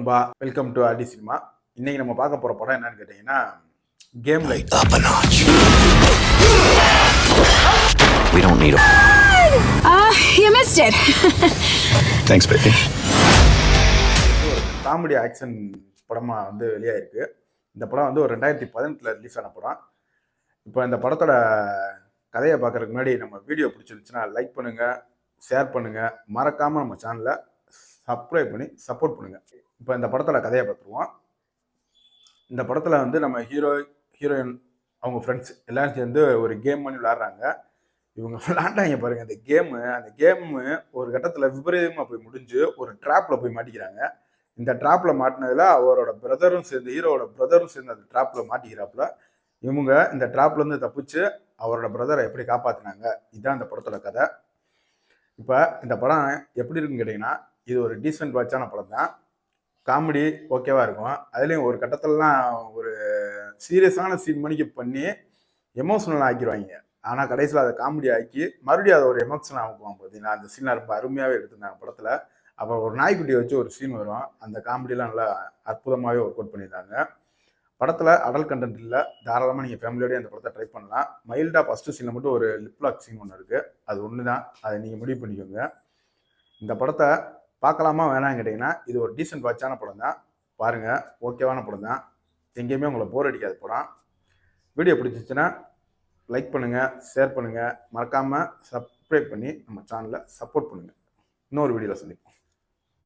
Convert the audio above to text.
நண்பா, welcome to RT cinema. இன்னைக்கு நம்ம பார்க்க போற படம் என்னன்னு கேட்டீங்கன்னா, game like. We don't need a... You missed it. Thanks, baby. ஒரு காமெடி ஆக்ஷன் படமா வெளியாயிருக்கு. இந்த படம் ஒரு 2018ல ரிலீஸ் ஆன படம். இப்போ இந்த படத்தோட கதையை பார்க்கறதுக்கு முன்னாடி நம்ம வீடியோ பிடிச்சிருந்துச்சுன்னா லைக் பண்ணுங்க, ஷேர் பண்ணுங்க, மறக்காம நம்ம சேனலை சப்ஸ்கிரைப் பண்ணி சப்போர்ட் பண்ணுங்க. இப்போ இந்த படத்தோட கதையை பார்த்துருவோம். இந்த படத்தில் நம்ம ஹீரோயின் அவங்க ஃப்ரெண்ட்ஸ் எல்லாரும் சேர்ந்து ஒரு கேம் பண்ணி விளையாடுறாங்க. இவங்க விளையாண்டாங்க பாருங்க. அந்த கேமு ஒரு கட்டத்தில் விபரீதமாக போய் முடிஞ்சு ஒரு ட்ராப்பில் போய் மாட்டிக்கிறாங்க. இந்த ட்ராப்பில் மாட்டினதில் அவரோட பிரதரும் சேர்ந்து ஹீரோவோட பிரதரும் சேர்ந்து அந்த ட்ராப்பில் மாட்டிக்கிறாப்புல. இவங்க இந்த ட்ராப்லேருந்து தப்பிச்சு அவரோட பிரதரை எப்படி காப்பாற்றினாங்க, இதுதான் இந்த படத்தோட கதை. இப்போ இந்த படம் எப்படி இருக்குன்னு கேட்டிங்கன்னா, இது ஒரு டீசென்ட் வாட்சான படம் தான். காமெடி ஓகேவா இருக்கும். அதுலேயும் ஒரு கட்டத்திலலாம் ஒரு சீரியஸான சீன் மணிக்கு பண்ணி எமோஷனலாக ஆக்கிடுவாங்க. ஆனால் கடைசியில் அதை காமெடி ஆக்கி மறுபடியும் அதை ஒரு எமோஷனல் ஆக்குவாங்க. பார்த்தீங்கன்னா அந்த சீனை ரொம்ப அருமையாகவே எடுத்திருந்தாங்க படத்தில். அப்போ ஒரு நாய்க்குட்டியை வச்சு ஒரு சீன் வரும். அந்த காமெடியெலாம் நல்லா அற்புதமாகவே ஒர்க் அவுட் பண்ணியிருந்தாங்க. படத்தில் அடல்ட் கண்டென்ட் இல்லை. தாராளமாக நீங்கள் ஃபேமிலியோடய அந்த படத்தை ட்ரை பண்ணலாம். மைல்டாக ஃபஸ்ட்டு சீனில் மட்டும் ஒரு லிப்லாக் சீன் ஒன்று இருக்குது. அது ஒன்று தான், அதை நீங்கள் முடிவு பண்ணிக்கோங்க. இந்த படத்தை பார்க்கலாமா வேணான்னு கேட்டிங்கன்னா, இது ஒரு டீசென்ட் வாட்சான படம் தான். பாருங்கள், ஓகேவான படம் தான். எங்கேயுமே உங்களை போர் அடிக்காத படம். வீடியோ பிடிச்சிச்சுன்னா லைக் பண்ணுங்கள், ஷேர் பண்ணுங்கள், மறக்காமல் சப்ஸ்கிரைப் பண்ணி நம்ம சேனலை சப்போர்ட் பண்ணுங்கள். இன்னொரு வீடியோவில் சந்திப்போம்.